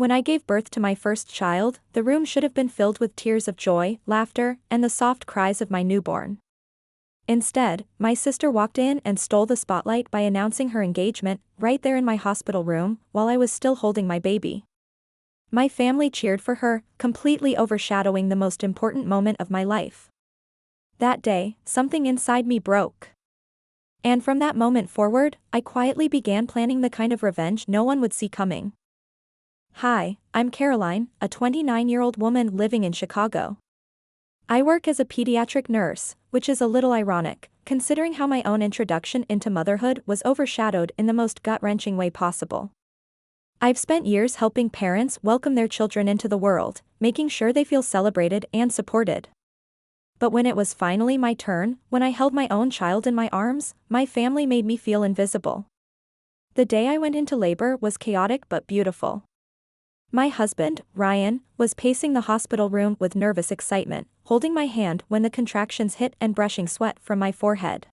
When I gave birth to my first child, the room should have been filled with tears of joy, laughter, and the soft cries of my newborn. Instead, my sister walked in and stole the spotlight by announcing her engagement, right there in my hospital room, while I was still holding my baby. My family cheered for her, completely overshadowing the most important moment of my life. That day, something inside me broke. And from that moment forward, I quietly began planning the kind of revenge no one would see coming. Hi, I'm Caroline, a 29-year-old woman living in Chicago. I work as a pediatric nurse, which is a little ironic, considering how my own introduction into motherhood was overshadowed in the most gut-wrenching way possible. I've spent years helping parents welcome their children into the world, making sure they feel celebrated and supported. But when it was finally my turn, when I held my own child in my arms, my family made me feel invisible. The day I went into labor was chaotic but beautiful. My husband, Ryan, was pacing the hospital room with nervous excitement, holding my hand when the contractions hit and brushing sweat from my forehead.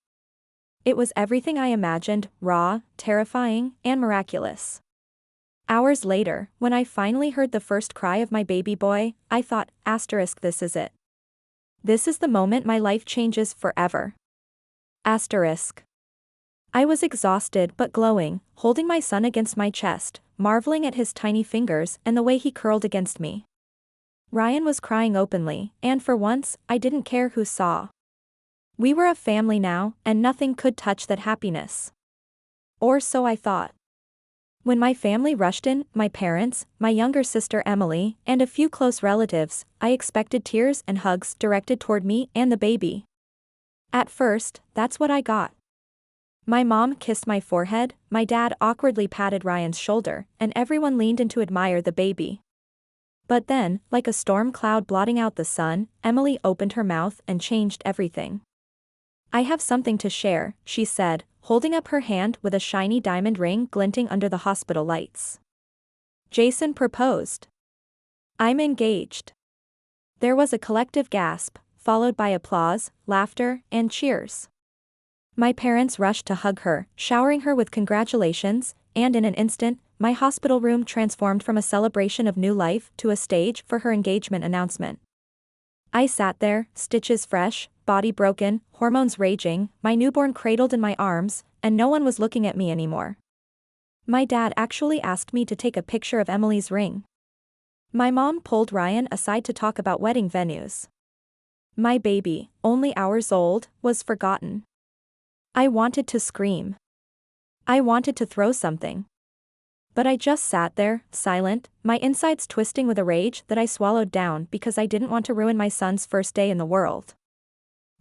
It was everything I imagined, raw, terrifying, and miraculous. Hours later, when I finally heard the first cry of my baby boy, I thought, this is it. This is the moment my life changes forever. I was exhausted but glowing, holding my son against my chest, marveling at his tiny fingers and the way he curled against me. Ryan was crying openly, and for once, I didn't care who saw. We were a family now, and nothing could touch that happiness. Or so I thought. When my family rushed in, my parents, my younger sister Emily, and a few close relatives, I expected tears and hugs directed toward me and the baby. At first, that's what I got. My mom kissed my forehead, my dad awkwardly patted Ryan's shoulder, and everyone leaned in to admire the baby. But then, like a storm cloud blotting out the sun, Emily opened her mouth and changed everything. I have something to share, she said, holding up her hand with a shiny diamond ring glinting under the hospital lights. Jason proposed. I'm engaged. There was a collective gasp, followed by applause, laughter, and cheers. My parents rushed to hug her, showering her with congratulations, and in an instant, my hospital room transformed from a celebration of new life to a stage for her engagement announcement. I sat there, stitches fresh, body broken, hormones raging, my newborn cradled in my arms, and no one was looking at me anymore. My dad actually asked me to take a picture of Emily's ring. My mom pulled Ryan aside to talk about wedding venues. My baby, only hours old, was forgotten. I wanted to scream. I wanted to throw something. But I just sat there, silent, my insides twisting with a rage that I swallowed down because I didn't want to ruin my son's first day in the world.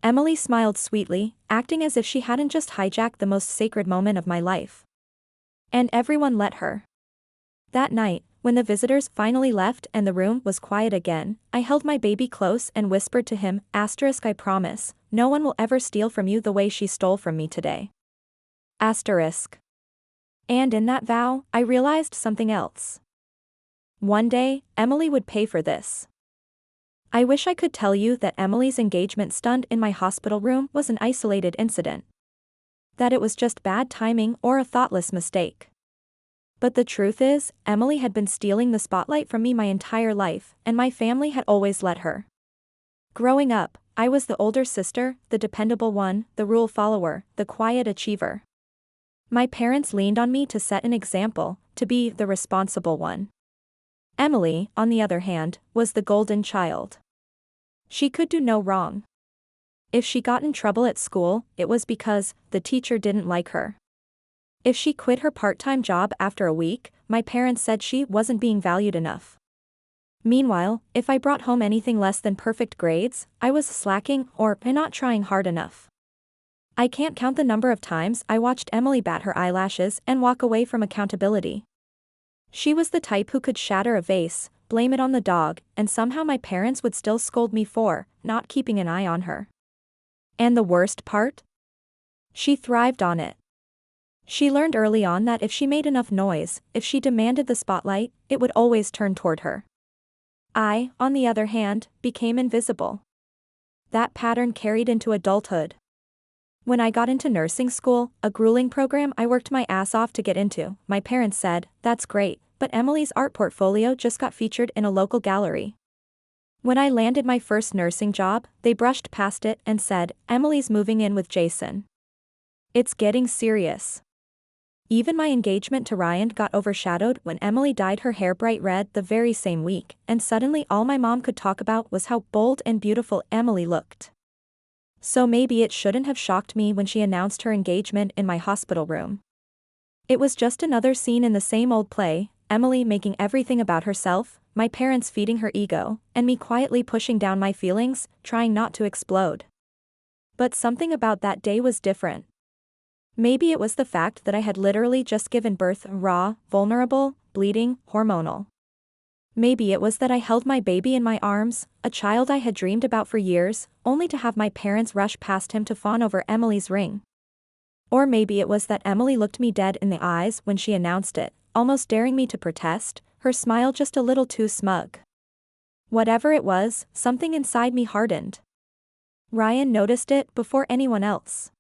Emily smiled sweetly, acting as if she hadn't just hijacked the most sacred moment of my life. And everyone let her. That night, when the visitors finally left and the room was quiet again, I held my baby close and whispered to him, I promise, no one will ever steal from you the way she stole from me today. And in that vow, I realized something else. One day, Emily would pay for this. I wish I could tell you that Emily's engagement stunt in my hospital room was an isolated incident. That it was just bad timing or a thoughtless mistake. But the truth is, Emily had been stealing the spotlight from me my entire life, and my family had always let her. Growing up, I was the older sister, the dependable one, the rule follower, the quiet achiever. My parents leaned on me to set an example, to be the responsible one. Emily, on the other hand, was the golden child. She could do no wrong. If she got in trouble at school, it was because the teacher didn't like her. If she quit her part-time job after a week, my parents said she wasn't being valued enough. Meanwhile, if I brought home anything less than perfect grades, I was slacking or not trying hard enough. I can't count the number of times I watched Emily bat her eyelashes and walk away from accountability. She was the type who could shatter a vase, blame it on the dog, and somehow my parents would still scold me for not keeping an eye on her. And the worst part? She thrived on it. She learned early on that if she made enough noise, if she demanded the spotlight, it would always turn toward her. I, on the other hand, became invisible. That pattern carried into adulthood. When I got into nursing school, a grueling program I worked my ass off to get into, my parents said, "That's great, but Emily's art portfolio just got featured in a local gallery. When I landed my first nursing job, they brushed past it and said, "Emily's moving in with Jason." It's getting serious. Even my engagement to Ryan got overshadowed when Emily dyed her hair bright red the very same week, and suddenly all my mom could talk about was how bold and beautiful Emily looked. So maybe it shouldn't have shocked me when she announced her engagement in my hospital room. It was just another scene in the same old play, Emily making everything about herself, my parents feeding her ego, and me quietly pushing down my feelings, trying not to explode. But something about that day was different. Maybe it was the fact that I had literally just given birth, raw, vulnerable, bleeding, hormonal. Maybe it was that I held my baby in my arms, a child I had dreamed about for years, only to have my parents rush past him to fawn over Emily's ring. Or maybe it was that Emily looked me dead in the eyes when she announced it, almost daring me to protest, her smile just a little too smug. Whatever it was, something inside me hardened. Ryan noticed it before anyone else.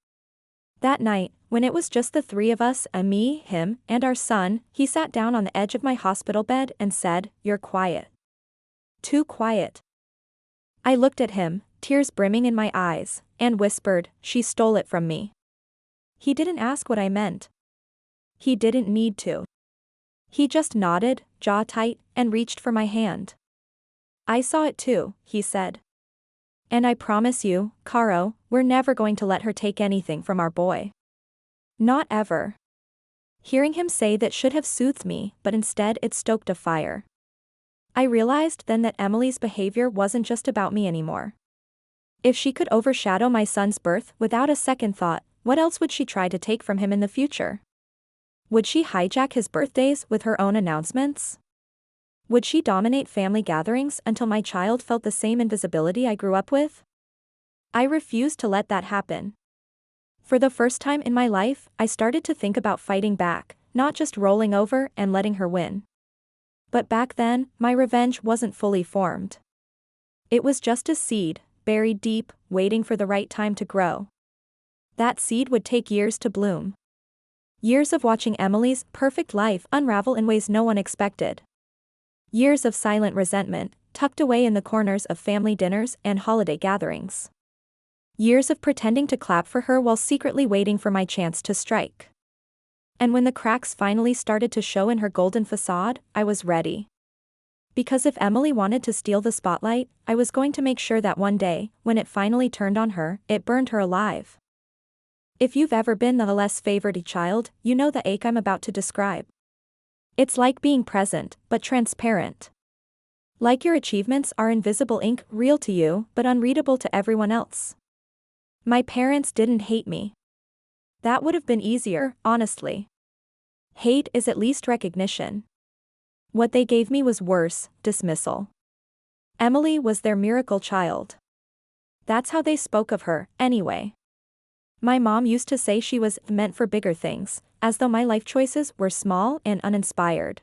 That night, when it was just the three of us, me, him, and our son, he sat down on the edge of my hospital bed and said, "You're quiet. Too quiet." I looked at him, tears brimming in my eyes, and whispered, "She stole it from me." He didn't ask what I meant. He didn't need to. He just nodded, jaw tight, and reached for my hand. "I saw it too," he said. "And I promise you, Caro, we're never going to let her take anything from our boy. Not ever." Hearing him say that should have soothed me, but instead it stoked a fire. I realized then that Emily's behavior wasn't just about me anymore. If she could overshadow my son's birth without a second thought, what else would she try to take from him in the future? Would she hijack his birthdays with her own announcements? Would she dominate family gatherings until my child felt the same invisibility I grew up with? I refused to let that happen. For the first time in my life, I started to think about fighting back, not just rolling over and letting her win. But back then, my revenge wasn't fully formed. It was just a seed, buried deep, waiting for the right time to grow. That seed would take years to bloom. Years of watching Emily's perfect life unravel in ways no one expected. Years of silent resentment, tucked away in the corners of family dinners and holiday gatherings. Years of pretending to clap for her while secretly waiting for my chance to strike. And when the cracks finally started to show in her golden facade, I was ready. Because if Emily wanted to steal the spotlight, I was going to make sure that one day, when it finally turned on her, it burned her alive. If you've ever been the less favored child, you know the ache I'm about to describe. It's like being present, but transparent. Like your achievements are invisible ink, real to you, but unreadable to everyone else. My parents didn't hate me. That would have been easier, honestly. Hate is at least recognition. What they gave me was worse, dismissal. Emily was their miracle child. That's how they spoke of her, anyway. My mom used to say she was meant for bigger things, as though my life choices were small and uninspired.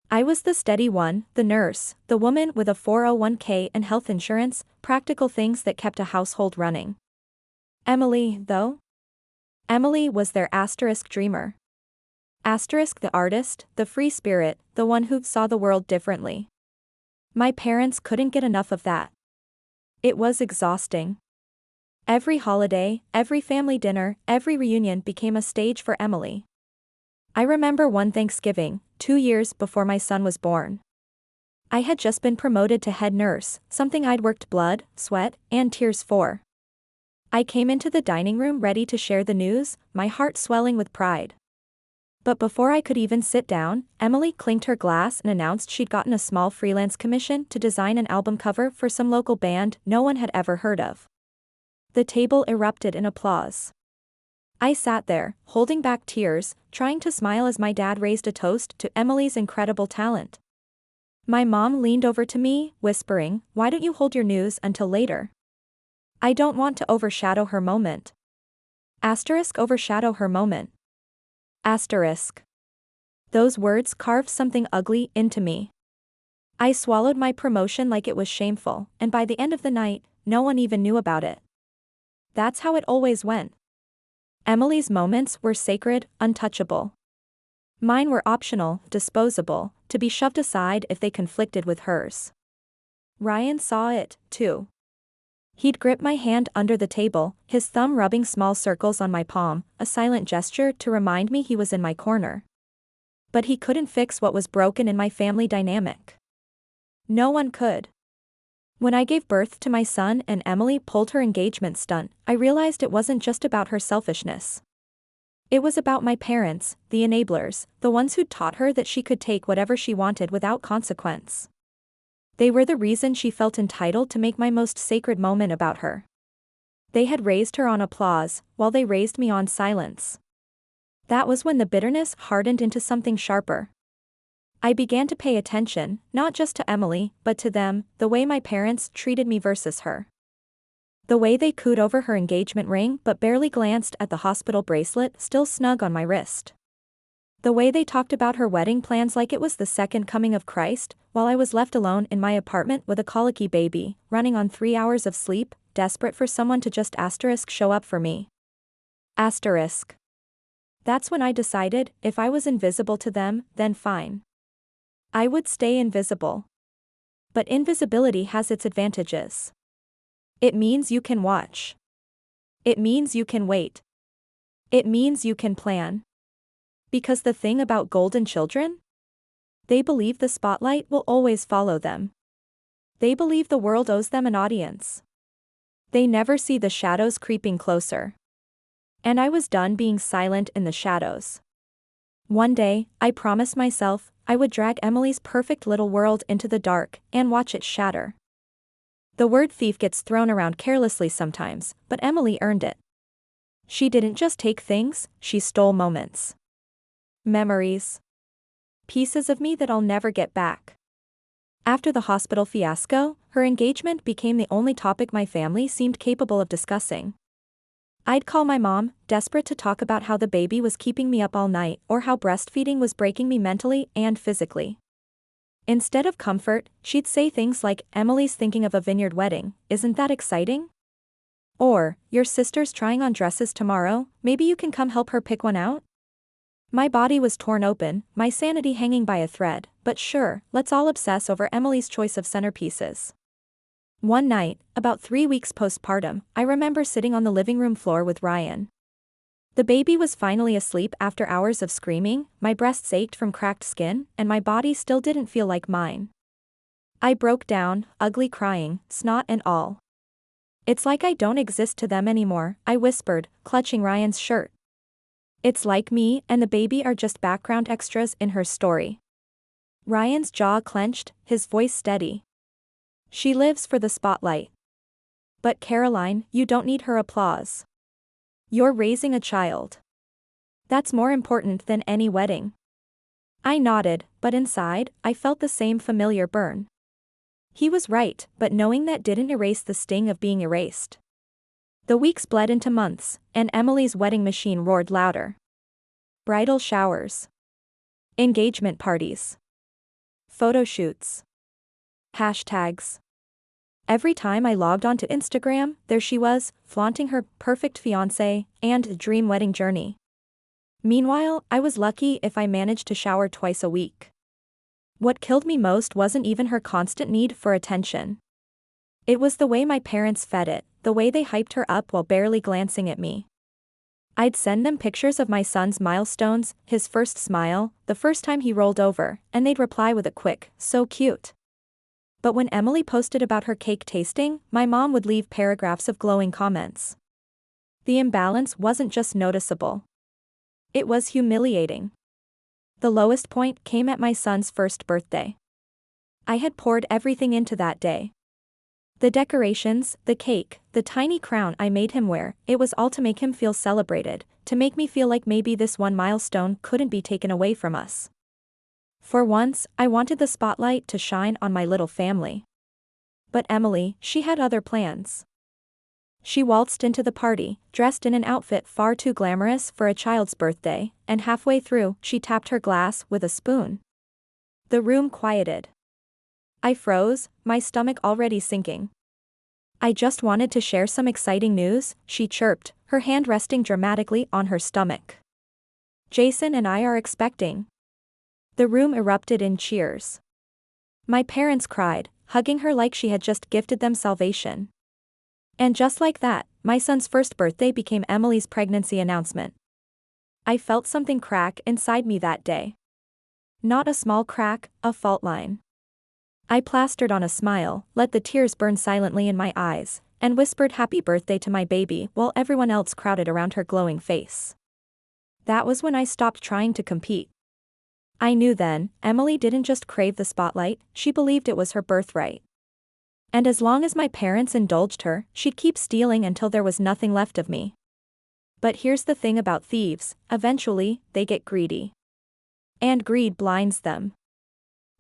I was the steady one, the nurse, the woman with a 401k and health insurance, practical things that kept a household running. Emily, though? Emily was their asterisk dreamer. Asterisk the artist, the free spirit, the one who saw the world differently. My parents couldn't get enough of that. It was exhausting. Every holiday, every family dinner, every reunion became a stage for Emily. I remember one Thanksgiving, 2 years before my son was born. I had just been promoted to head nurse, something I'd worked blood, sweat, and tears for. I came into the dining room ready to share the news, my heart swelling with pride. But before I could even sit down, Emily clinked her glass and announced she'd gotten a small freelance commission to design an album cover for some local band no one had ever heard of. The table erupted in applause. I sat there, holding back tears, trying to smile as my dad raised a toast to Emily's incredible talent. My mom leaned over to me, whispering, "Why don't you hold your news until later? I don't want to overshadow her moment." Asterisk overshadow her moment. Asterisk. Those words carved something ugly into me. I swallowed my promotion like it was shameful, and by the end of the night, no one even knew about it. That's how it always went. Emily's moments were sacred, untouchable. Mine were optional, disposable, to be shoved aside if they conflicted with hers. Ryan saw it, too. He'd grip my hand under the table, his thumb rubbing small circles on my palm, a silent gesture to remind me he was in my corner. But he couldn't fix what was broken in my family dynamic. No one could. When I gave birth to my son and Emily pulled her engagement stunt, I realized it wasn't just about her selfishness. It was about my parents, the enablers, the ones who'd taught her that she could take whatever she wanted without consequence. They were the reason she felt entitled to make my most sacred moment about her. They had raised her on applause, while they raised me on silence. That was when the bitterness hardened into something sharper. I began to pay attention, not just to Emily, but to them, the way my parents treated me versus her. The way they cooed over her engagement ring but barely glanced at the hospital bracelet still snug on my wrist. The way they talked about her wedding plans like it was the second coming of Christ, while I was left alone in my apartment with a colicky baby, running on 3 hours of sleep, desperate for someone to just show up for me. That's when I decided, if I was invisible to them, then fine. I would stay invisible. But invisibility has its advantages. It means you can watch. It means you can wait. It means you can plan. Because the thing about golden children? They believe the spotlight will always follow them. They believe the world owes them an audience. They never see the shadows creeping closer. And I was done being silent in the shadows. One day, I promised myself, I would drag Emily's perfect little world into the dark and watch it shatter. The word thief gets thrown around carelessly sometimes, but Emily earned it. She didn't just take things, she stole moments. Memories. Pieces of me that I'll never get back. After the hospital fiasco, her engagement became the only topic my family seemed capable of discussing. I'd call my mom, desperate to talk about how the baby was keeping me up all night or how breastfeeding was breaking me mentally and physically. Instead of comfort, she'd say things like, "Emily's thinking of a vineyard wedding, isn't that exciting?" Or, "Your sister's trying on dresses tomorrow, maybe you can come help her pick one out?" My body was torn open, my sanity hanging by a thread, but sure, let's all obsess over Emily's choice of centerpieces. One night, about 3 weeks postpartum, I remember sitting on the living room floor with Ryan. The baby was finally asleep after hours of screaming, my breasts ached from cracked skin, and my body still didn't feel like mine. I broke down, ugly crying, snot and all. "It's like I don't exist to them anymore," I whispered, clutching Ryan's shirt. "It's like me and the baby are just background extras in her story." Ryan's jaw clenched, his voice steady. "She lives for the spotlight. But Caroline, you don't need her applause. You're raising a child. That's more important than any wedding." I nodded, but inside, I felt the same familiar burn. He was right, but knowing that didn't erase the sting of being erased. The weeks bled into months, and Emily's wedding machine roared louder. Bridal showers. Engagement parties. Photo shoots. Hashtags. Every time I logged onto Instagram, there she was, flaunting her perfect fiancé and dream wedding journey. Meanwhile, I was lucky if I managed to shower twice a week. What killed me most wasn't even her constant need for attention. It was the way my parents fed it, the way they hyped her up while barely glancing at me. I'd send them pictures of my son's milestones, his first smile, the first time he rolled over, and they'd reply with a quick, "So cute." But when Emily posted about her cake tasting, my mom would leave paragraphs of glowing comments. The imbalance wasn't just noticeable. It was humiliating. The lowest point came at my son's first birthday. I had poured everything into that day. The decorations, the cake, the tiny crown I made him wear, it was all to make him feel celebrated, to make me feel like maybe this one milestone couldn't be taken away from us. For once, I wanted the spotlight to shine on my little family. But Emily, she had other plans. She waltzed into the party, dressed in an outfit far too glamorous for a child's birthday, and halfway through, she tapped her glass with a spoon. The room quieted. I froze, my stomach already sinking. "I just wanted to share some exciting news," she chirped, her hand resting dramatically on her stomach. Jason and I are expecting." The room erupted in cheers. My parents cried, hugging her like she had just gifted them salvation. And just like that, my son's first birthday became Emily's pregnancy announcement. I felt something crack inside me that day. Not a small crack, a fault line. I plastered on a smile, let the tears burn silently in my eyes, and whispered happy birthday to my baby while everyone else crowded around her glowing face. That was when I stopped trying to compete. I knew then, Emily didn't just crave the spotlight, she believed it was her birthright. And as long as my parents indulged her, she'd keep stealing until there was nothing left of me. But here's the thing about thieves, eventually, they get greedy. And greed blinds them.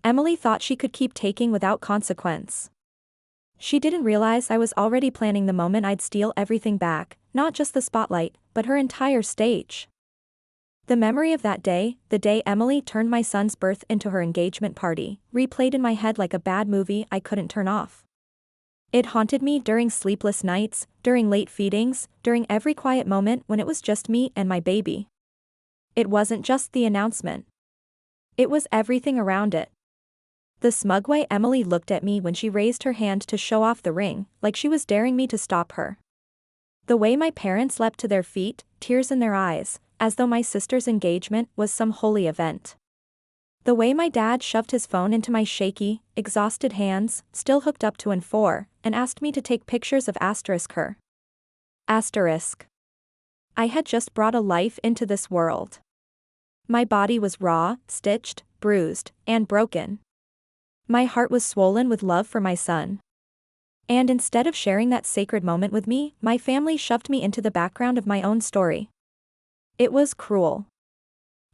Emily thought she could keep taking without consequence. She didn't realize I was already planning the moment I'd steal everything back, not just the spotlight, but her entire stage. The memory of that day, the day Emily turned my son's birth into her engagement party, replayed in my head like a bad movie I couldn't turn off. It haunted me during sleepless nights, during late feedings, during every quiet moment when it was just me and my baby. It wasn't just the announcement. It was everything around it. The smug way Emily looked at me when she raised her hand to show off the ring, like she was daring me to stop her. The way my parents leapt to their feet, tears in their eyes, as though my sister's engagement was some holy event. The way my dad shoved his phone into my shaky, exhausted hands, still hooked up to N4, and asked me to take pictures of her. I had just brought a life into this world. My body was raw, stitched, bruised, and broken. My heart was swollen with love for my son. And instead of sharing that sacred moment with me, my family shoved me into the background of my own story. It was cruel.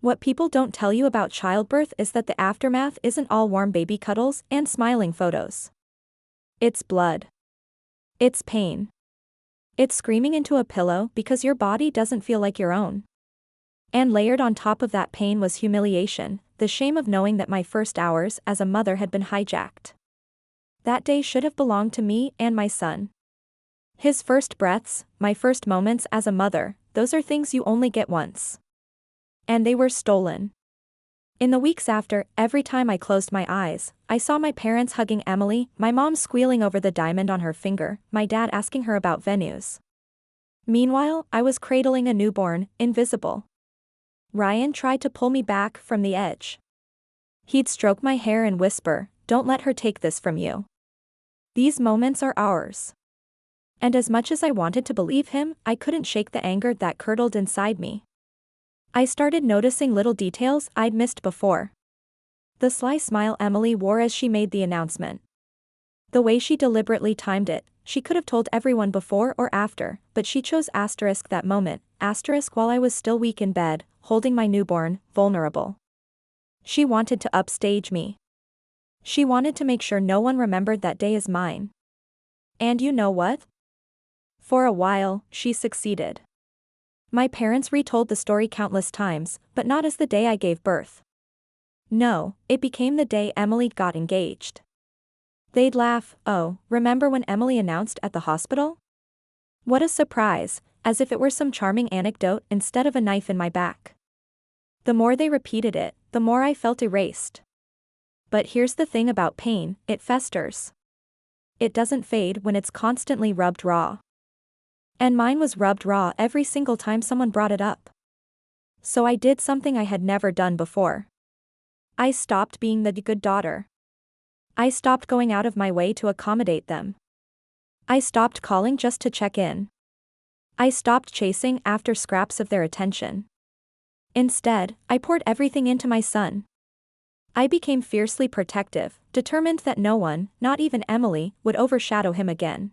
What people don't tell you about childbirth is that the aftermath isn't all warm baby cuddles and smiling photos. It's blood. It's pain. It's screaming into a pillow because your body doesn't feel like your own. And layered on top of that pain was humiliation, the shame of knowing that my first hours as a mother had been hijacked. That day should have belonged to me and my son. His first breaths, my first moments as a mother, those are things you only get once. And they were stolen. In the weeks after, every time I closed my eyes, I saw my parents hugging Emily, my mom squealing over the diamond on her finger, my dad asking her about venues. Meanwhile, I was cradling a newborn, invisible. Ryan tried to pull me back from the edge. He'd stroke my hair and whisper, "Don't let her take this from you. These moments are ours." And as much as I wanted to believe him, I couldn't shake the anger that curdled inside me. I started noticing little details I'd missed before. The sly smile Emily wore as she made the announcement. The way she deliberately timed it, she could have told everyone before or after, but she chose that moment, while I was still weak in bed, holding my newborn, vulnerable. She wanted to upstage me. She wanted to make sure no one remembered that day as mine. And you know what? For a while, she succeeded. My parents retold the story countless times, but not as the day I gave birth. No, it became the day Emily got engaged. They'd laugh, "Oh, remember when Emily announced at the hospital? What a surprise," as if it were some charming anecdote instead of a knife in my back. The more they repeated it, the more I felt erased. But here's the thing about pain, it festers. It doesn't fade when it's constantly rubbed raw. And mine was rubbed raw every single time someone brought it up. So I did something I had never done before. I stopped being the good daughter. I stopped going out of my way to accommodate them. I stopped calling just to check in. I stopped chasing after scraps of their attention. Instead, I poured everything into my son. I became fiercely protective, determined that no one, not even Emily, would overshadow him again.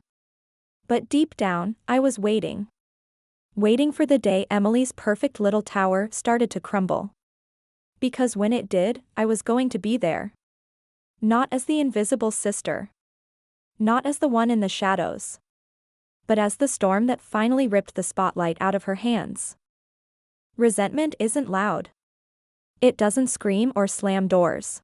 But deep down, I was waiting. Waiting for the day Emily's perfect little tower started to crumble. Because when it did, I was going to be there. Not as the invisible sister. Not as the one in the shadows. But as the storm that finally ripped the spotlight out of her hands. Resentment isn't loud. It doesn't scream or slam doors.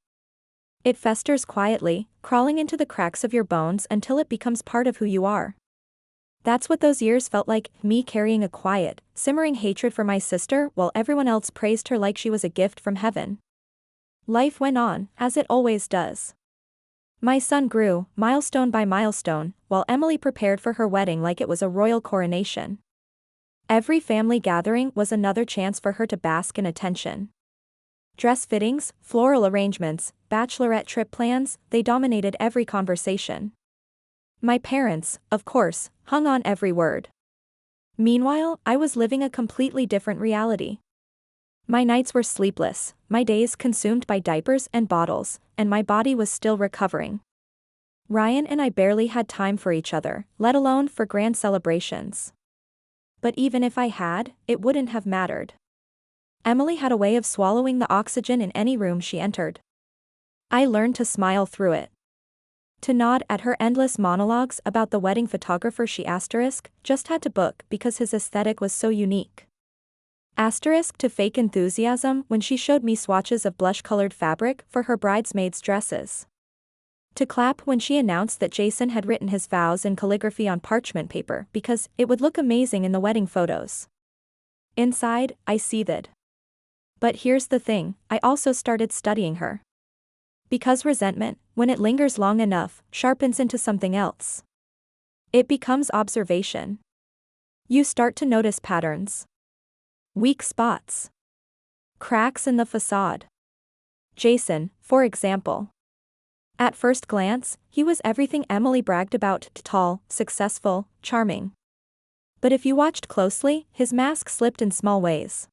It festers quietly, crawling into the cracks of your bones until it becomes part of who you are. That's what those years felt like, me carrying a quiet, simmering hatred for my sister while everyone else praised her like she was a gift from heaven. Life went on, as it always does. My son grew, milestone by milestone, while Emily prepared for her wedding like it was a royal coronation. Every family gathering was another chance for her to bask in attention. Dress fittings, floral arrangements, bachelorette trip plans, they dominated every conversation. My parents, of course, hung on every word. Meanwhile, I was living a completely different reality. My nights were sleepless, my days consumed by diapers and bottles, and my body was still recovering. Ryan and I barely had time for each other, let alone for grand celebrations. But even if I had, it wouldn't have mattered. Emily had a way of swallowing the oxygen in any room she entered. I learned to smile through it. To nod at her endless monologues about the wedding photographer she just had to book because his aesthetic was so unique. To fake enthusiasm when she showed me swatches of blush-colored fabric for her bridesmaids' dresses. To clap when she announced that Jason had written his vows in calligraphy on parchment paper because it would look amazing in the wedding photos. Inside, I seethed. But here's the thing, I also started studying her. Because resentment, when it lingers long enough, sharpens into something else. It becomes observation. You start to notice patterns. Weak spots. Cracks in the facade. Jason, for example. At first glance, he was everything Emily bragged about: tall, successful, charming. But if you watched closely, his mask slipped in small ways.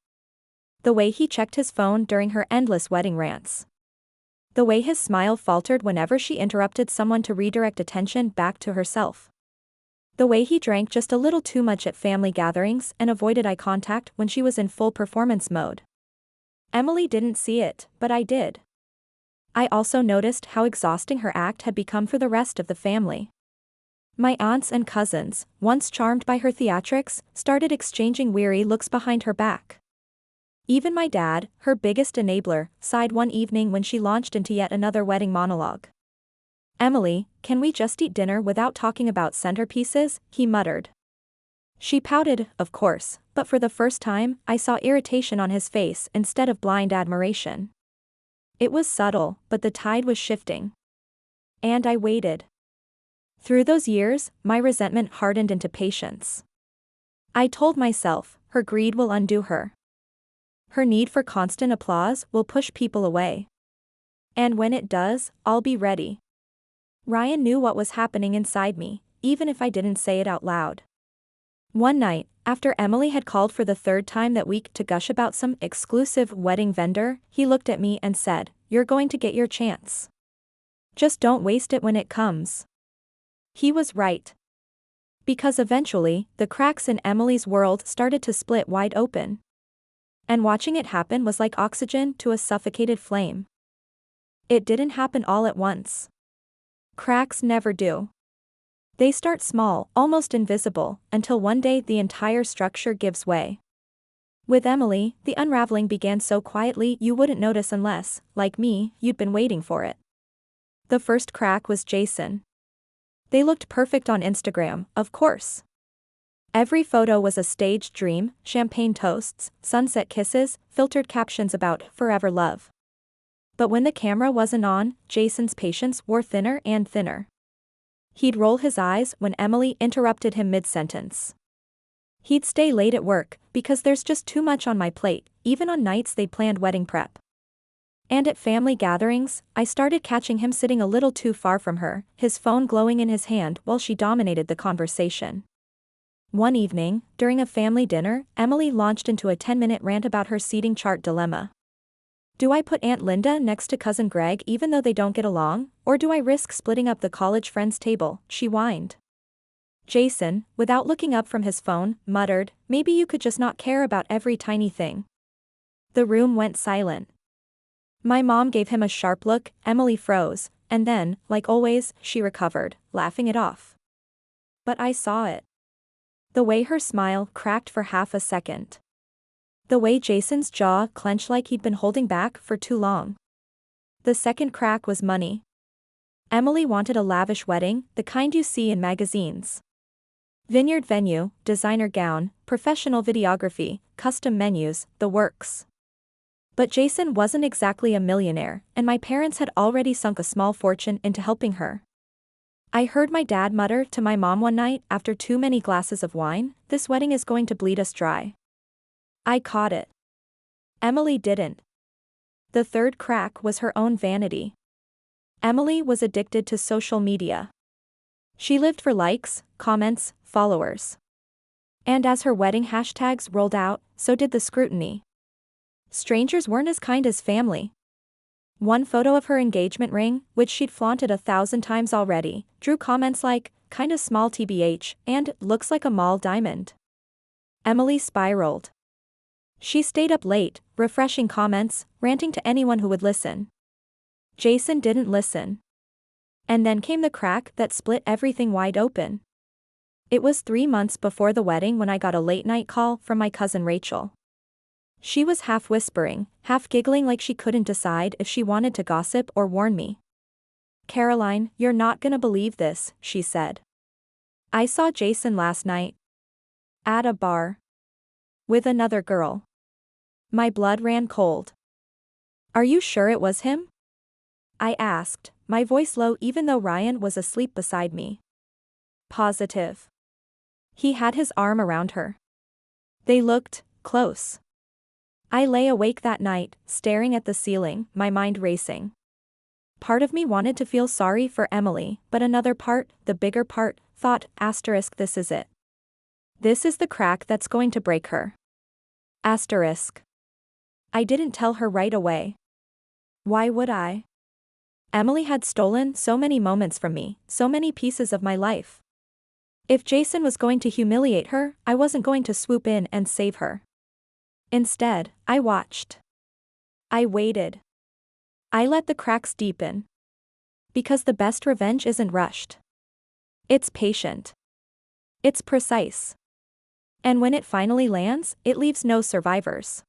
The way he checked his phone during her endless wedding rants. The way his smile faltered whenever she interrupted someone to redirect attention back to herself. The way he drank just a little too much at family gatherings and avoided eye contact when she was in full performance mode. Emily didn't see it, but I did. I also noticed how exhausting her act had become for the rest of the family. My aunts and cousins, once charmed by her theatrics, started exchanging weary looks behind her back. Even my dad, her biggest enabler, sighed one evening when she launched into yet another wedding monologue. "Emily, can we just eat dinner without talking about centerpieces?" he muttered. She pouted, of course, but for the first time, I saw irritation on his face instead of blind admiration. It was subtle, but the tide was shifting. And I waited. Through those years, my resentment hardened into patience. I told myself, her greed will undo her. Her need for constant applause will push people away. And when it does, I'll be ready. Ryan knew what was happening inside me, even if I didn't say it out loud. One night, after Emily had called for the third time that week to gush about some exclusive wedding vendor, he looked at me and said, "You're going to get your chance. Just don't waste it when it comes." He was right. Because eventually, the cracks in Emily's world started to split wide open. And watching it happen was like oxygen to a suffocated flame. It didn't happen all at once. Cracks never do. They start small, almost invisible, until one day the entire structure gives way. With Emily, the unraveling began so quietly you wouldn't notice unless, like me, you'd been waiting for it. The first crack was Jason. They looked perfect on Instagram, of course. Every photo was a staged dream: champagne toasts, sunset kisses, filtered captions about forever love. But when the camera wasn't on, Jason's patience wore thinner and thinner. He'd roll his eyes when Emily interrupted him mid-sentence. He'd stay late at work, because there's just too much on my plate, even on nights they'd planned wedding prep. And at family gatherings, I started catching him sitting a little too far from her, his phone glowing in his hand while she dominated the conversation. One evening, during a family dinner, Emily launched into a 10-minute rant about her seating chart dilemma. Do I put Aunt Linda next to Cousin Greg even though they don't get along, or do I risk splitting up the college friends table? She whined. Jason, without looking up from his phone, muttered, "Maybe you could just not care about every tiny thing." The room went silent. My mom gave him a sharp look, Emily froze, and then, like always, she recovered, laughing it off. But I saw it. The way her smile cracked for half a second. The way Jason's jaw clenched like he'd been holding back for too long. The second crack was money. Emily wanted a lavish wedding, the kind you see in magazines. Vineyard venue, designer gown, professional videography, custom menus, the works. But Jason wasn't exactly a millionaire, and my parents had already sunk a small fortune into helping her. I heard my dad mutter to my mom one night after too many glasses of wine, "This wedding is going to bleed us dry." I caught it. Emily didn't. The third crack was her own vanity. Emily was addicted to social media. She lived for likes, comments, followers. And as her wedding hashtags rolled out, so did the scrutiny. Strangers weren't as kind as family. One photo of her engagement ring, which she'd flaunted 1,000 times already, drew comments like, "Kinda small TBH," and "looks like a mall diamond." Emily spiraled. She stayed up late, refreshing comments, ranting to anyone who would listen. Jason didn't listen. And then came the crack that split everything wide open. It was 3 months before the wedding when I got a late-night call from my cousin Rachel. She was half whispering, half giggling like she couldn't decide if she wanted to gossip or warn me. "Caroline, you're not gonna believe this," she said. "I saw Jason last night. At a bar. With another girl." My blood ran cold. "Are you sure it was him?" I asked, my voice low even though Ryan was asleep beside me. "Positive." He had his arm around her. They looked close. I lay awake that night, staring at the ceiling, my mind racing. Part of me wanted to feel sorry for Emily, but another part, the bigger part, thought, "This is it. This is the crack that's going to break her." I didn't tell her right away. Why would I? Emily had stolen so many moments from me, so many pieces of my life. If Jason was going to humiliate her, I wasn't going to swoop in and save her. Instead, I watched. I waited. I let the cracks deepen. Because the best revenge isn't rushed. It's patient. It's precise. And when it finally lands, it leaves no survivors.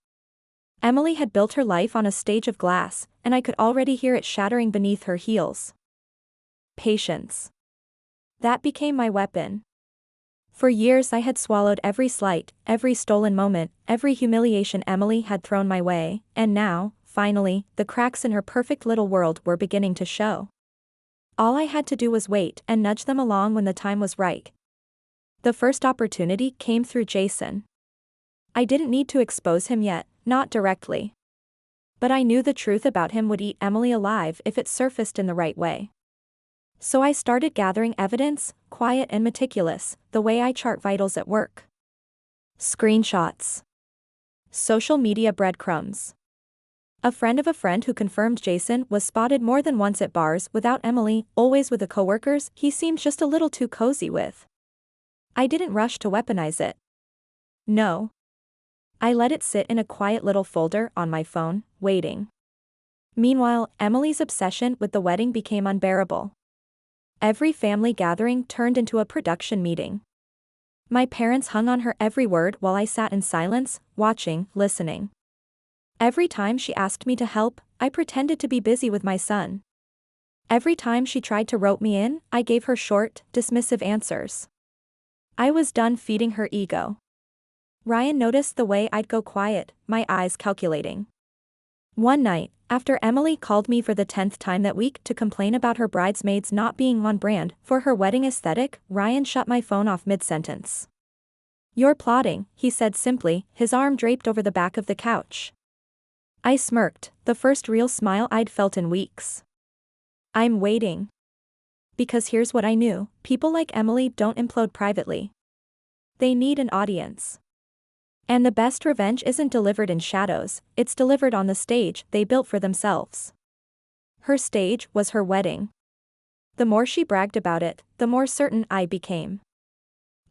Emily had built her life on a stage of glass, and I could already hear it shattering beneath her heels. Patience. That became my weapon. For years I had swallowed every slight, every stolen moment, every humiliation Emily had thrown my way, and now, finally, the cracks in her perfect little world were beginning to show. All I had to do was wait and nudge them along when the time was right. The first opportunity came through Jason. I didn't need to expose him yet, not directly. But I knew the truth about him would eat Emily alive if it surfaced in the right way. So I started gathering evidence, quiet and meticulous, the way I chart vitals at work. Screenshots. Social media breadcrumbs. A friend of a friend who confirmed Jason was spotted more than once at bars without Emily, always with the coworkers he seemed just a little too cozy with. I didn't rush to weaponize it. No. I let it sit in a quiet little folder on my phone, waiting. Meanwhile, Emily's obsession with the wedding became unbearable. Every family gathering turned into a production meeting. My parents hung on her every word while I sat in silence, watching, listening. Every time she asked me to help, I pretended to be busy with my son. Every time she tried to rope me in, I gave her short, dismissive answers. I was done feeding her ego. Ryan noticed the way I'd go quiet, my eyes calculating. One night, after Emily called me for the 10th time that week to complain about her bridesmaids not being on brand for her wedding aesthetic, Ryan shut my phone off mid-sentence. "You're plotting," he said simply, his arm draped over the back of the couch. I smirked, the first real smile I'd felt in weeks. "I'm waiting." Because here's what I knew, people like Emily don't implode privately. They need an audience. And the best revenge isn't delivered in shadows, it's delivered on the stage they built for themselves. Her stage was her wedding. The more she bragged about it, the more certain I became.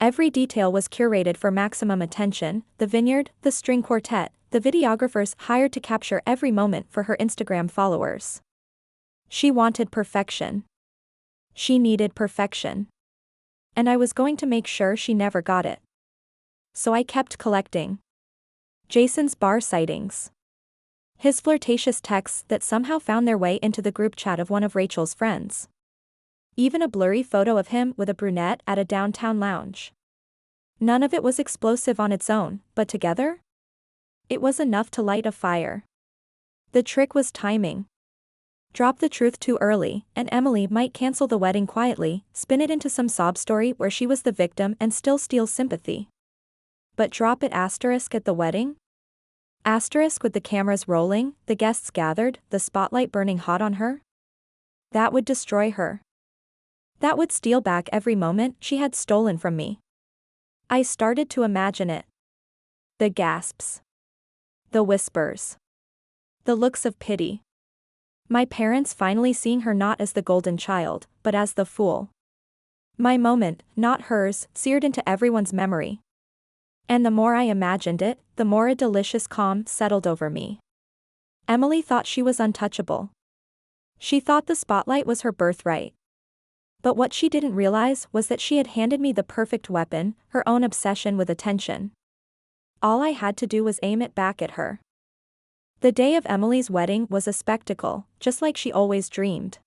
Every detail was curated for maximum attention, the vineyard, the string quartet, the videographers hired to capture every moment for her Instagram followers. She wanted perfection. She needed perfection. And I was going to make sure she never got it. So I kept collecting. Jason's bar sightings. His flirtatious texts that somehow found their way into the group chat of one of Rachel's friends. Even a blurry photo of him with a brunette at a downtown lounge. None of it was explosive on its own, but together? It was enough to light a fire. The trick was timing. Drop the truth too early, and Emily might cancel the wedding quietly, spin it into some sob story where she was the victim and still steal sympathy. But drop it at the wedding? With the cameras rolling, the guests gathered, the spotlight burning hot on her? That would destroy her. That would steal back every moment she had stolen from me. I started to imagine it. The gasps. The whispers. The looks of pity. My parents finally seeing her not as the golden child, but as the fool. My moment, not hers, seared into everyone's memory. And the more I imagined it, the more a delicious calm settled over me. Emily thought she was untouchable. She thought the spotlight was her birthright. But what she didn't realize was that she had handed me the perfect weapon, her own obsession with attention. All I had to do was aim it back at her. The day of Emily's wedding was a spectacle, just like she always dreamed.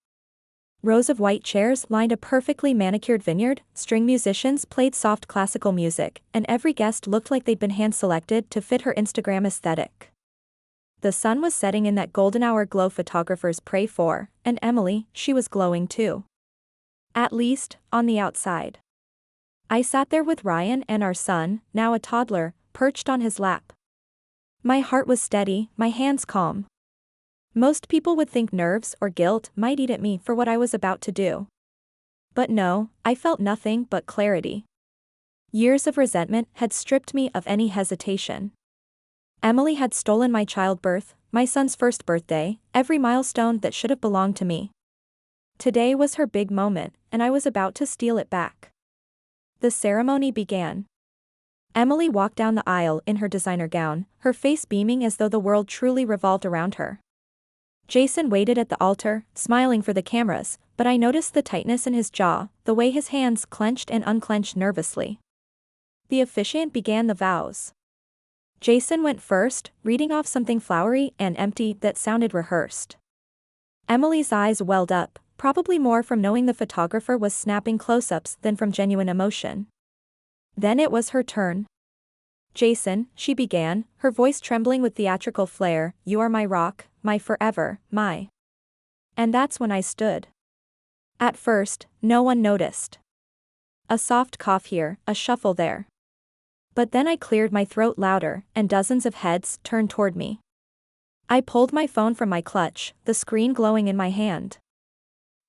Rows of white chairs lined a perfectly manicured vineyard, string musicians played soft classical music, and every guest looked like they'd been hand-selected to fit her Instagram aesthetic. The sun was setting in that golden hour glow photographers pray for, and Emily, she was glowing too. At least, on the outside. I sat there with Ryan and our son, now a toddler, perched on his lap. My heart was steady, my hands calm. Most people would think nerves or guilt might eat at me for what I was about to do. But no, I felt nothing but clarity. Years of resentment had stripped me of any hesitation. Emily had stolen my childbirth, my son's first birthday, every milestone that should have belonged to me. Today was her big moment, and I was about to steal it back. The ceremony began. Emily walked down the aisle in her designer gown, her face beaming as though the world truly revolved around her. Jason waited at the altar, smiling for the cameras, but I noticed the tightness in his jaw, the way his hands clenched and unclenched nervously. The officiant began the vows. Jason went first, reading off something flowery and empty that sounded rehearsed. Emily's eyes welled up, probably more from knowing the photographer was snapping close-ups than from genuine emotion. Then it was her turn. Jason, she began, her voice trembling with theatrical flair, you are my rock, my forever, my. And that's when I stood. At first, no one noticed. A soft cough here, a shuffle there. But then I cleared my throat louder, and dozens of heads turned toward me. I pulled my phone from my clutch, the screen glowing in my hand.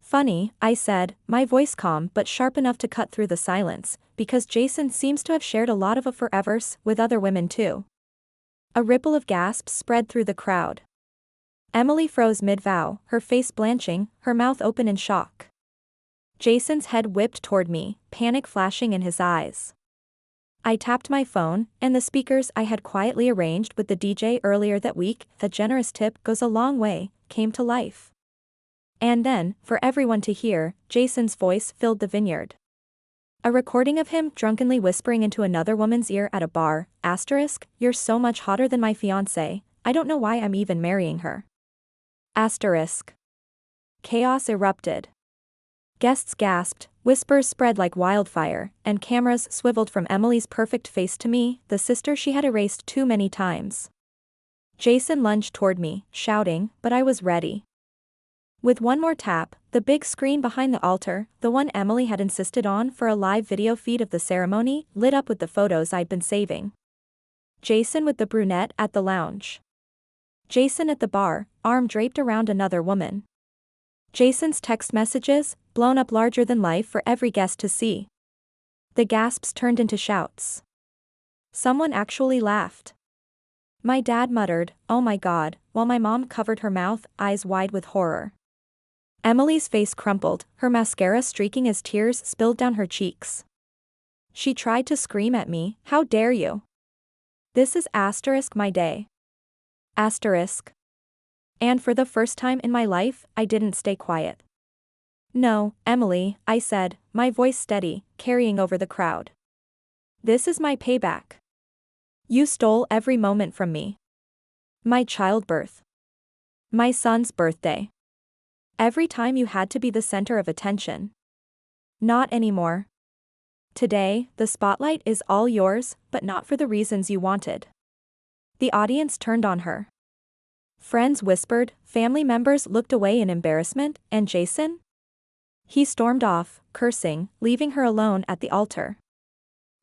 Funny, I said, my voice calm but sharp enough to cut through the silence, because Jason seems to have shared a lot of forevers with other women too. A ripple of gasps spread through the crowd. Emily froze mid-vow, her face blanching, her mouth open in shock. Jason's head whipped toward me, panic flashing in his eyes. I tapped my phone, and the speakers I had quietly arranged with the DJ earlier that week, a generous tip goes a long way, came to life. And then, for everyone to hear, Jason's voice filled the vineyard. A recording of him drunkenly whispering into another woman's ear at a bar, you're so much hotter than my fiancé, I don't know why I'm even marrying her. Chaos erupted. Guests gasped, whispers spread like wildfire, and cameras swiveled from Emily's perfect face to me, the sister she had erased too many times. Jason lunged toward me, shouting, but I was ready. With one more tap, the big screen behind the altar, the one Emily had insisted on for a live video feed of the ceremony, lit up with the photos I'd been saving. Jason with the brunette at the lounge. Jason at the bar, arm draped around another woman. Jason's text messages, blown up larger than life for every guest to see. The gasps turned into shouts. Someone actually laughed. My dad muttered, "Oh my God," while my mom covered her mouth, eyes wide with horror. Emily's face crumpled, her mascara streaking as tears spilled down her cheeks. She tried to scream at me, "How dare you? This is my day." And for the first time in my life, I didn't stay quiet. No, Emily, I said, my voice steady, carrying over the crowd. This is my payback. You stole every moment from me. My childbirth. My son's birthday. Every time you had to be the center of attention. Not anymore. Today, the spotlight is all yours, but not for the reasons you wanted. The audience turned on her. Friends whispered, family members looked away in embarrassment, and Jason? He stormed off, cursing, leaving her alone at the altar.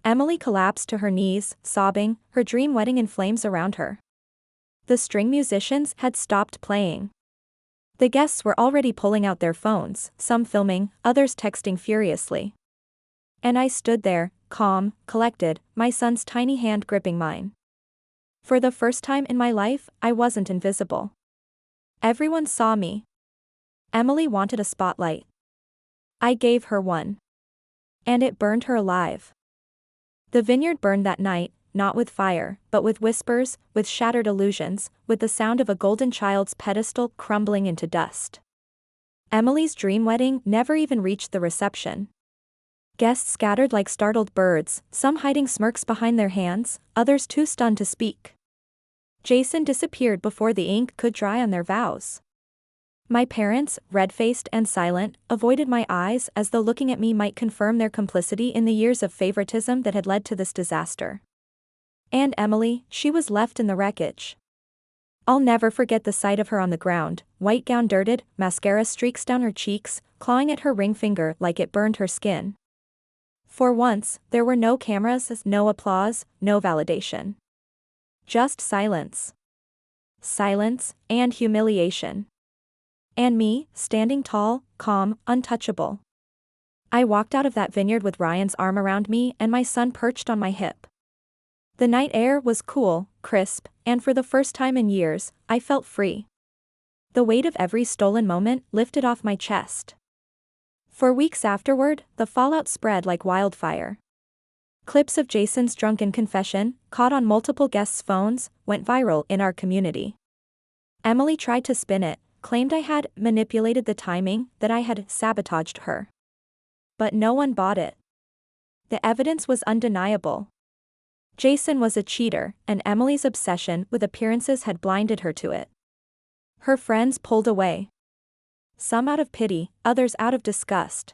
Emily collapsed to her knees, sobbing, her dream wedding in flames around her. The string musicians had stopped playing. The guests were already pulling out their phones, some filming, others texting furiously. And I stood there, calm, collected, my son's tiny hand gripping mine. For the first time in my life, I wasn't invisible. Everyone saw me. Emily wanted a spotlight. I gave her one. And it burned her alive. The vineyard burned that night, not with fire, but with whispers, with shattered illusions, with the sound of a golden child's pedestal crumbling into dust. Emily's dream wedding never even reached the reception. Guests scattered like startled birds, some hiding smirks behind their hands, others too stunned to speak. Jason disappeared before the ink could dry on their vows. My parents, red-faced and silent, avoided my eyes as though looking at me might confirm their complicity in the years of favoritism that had led to this disaster. And Emily, she was left in the wreckage. I'll never forget the sight of her on the ground, white gown dirted, mascara streaks down her cheeks, clawing at her ring finger like it burned her skin. For once, there were no cameras, no applause, no validation. Just silence. Silence, and humiliation. And me, standing tall, calm, untouchable. I walked out of that vineyard with Ryan's arm around me and my son perched on my hip. The night air was cool, crisp, and for the first time in years, I felt free. The weight of every stolen moment lifted off my chest. For weeks afterward, the fallout spread like wildfire. Clips of Jason's drunken confession, caught on multiple guests' phones, went viral in our community. Emily tried to spin it, claimed I had manipulated the timing, that I had sabotaged her. But no one bought it. The evidence was undeniable. Jason was a cheater, and Emily's obsession with appearances had blinded her to it. Her friends pulled away. Some out of pity, others out of disgust.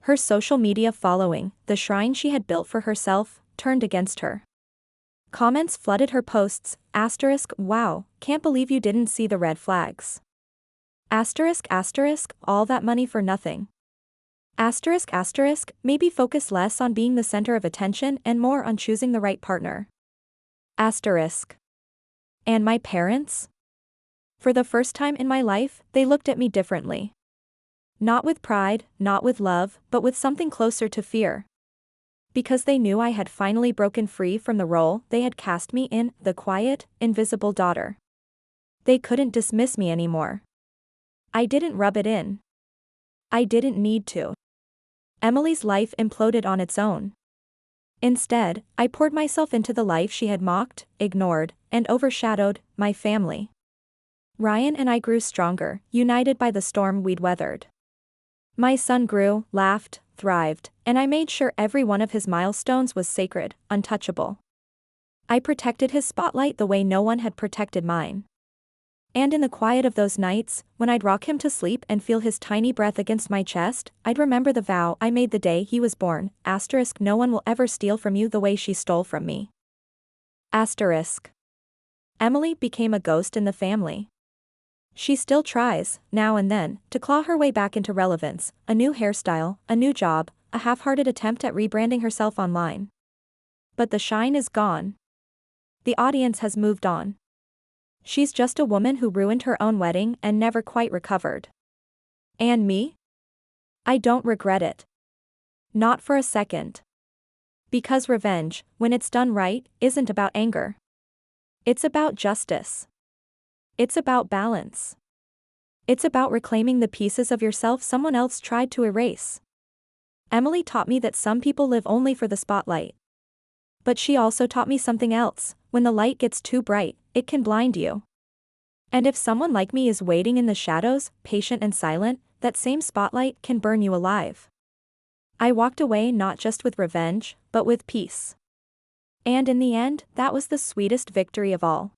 Her social media following, the shrine she had built for herself, turned against her. Comments flooded her posts, wow, can't believe you didn't see the red flags. All that money for nothing. Maybe focus less on being the center of attention and more on choosing the right partner. And my parents? For the first time in my life, they looked at me differently. Not with pride, not with love, but with something closer to fear. Because they knew I had finally broken free from the role they had cast me in, the quiet, invisible daughter. They couldn't dismiss me anymore. I didn't rub it in. I didn't need to. Emily's life imploded on its own. Instead, I poured myself into the life she had mocked, ignored, and overshadowed, my family. Ryan and I grew stronger, united by the storm we'd weathered. My son grew, laughed, thrived, and I made sure every one of his milestones was sacred, untouchable. I protected his spotlight the way no one had protected mine. And in the quiet of those nights, when I'd rock him to sleep and feel his tiny breath against my chest, I'd remember the vow I made the day he was born, no one will ever steal from you the way she stole from me. Emily became a ghost in the family. She still tries, now and then, to claw her way back into relevance, a new hairstyle, a new job, a half-hearted attempt at rebranding herself online. But the shine is gone. The audience has moved on. She's just a woman who ruined her own wedding and never quite recovered. And me? I don't regret it. Not for a second. Because revenge, when it's done right, isn't about anger. It's about justice. It's about balance. It's about reclaiming the pieces of yourself someone else tried to erase. Emily taught me that some people live only for the spotlight. But she also taught me something else: when the light gets too bright, it can blind you. And if someone like me is waiting in the shadows, patient and silent, that same spotlight can burn you alive. I walked away not just with revenge, but with peace. And in the end, that was the sweetest victory of all.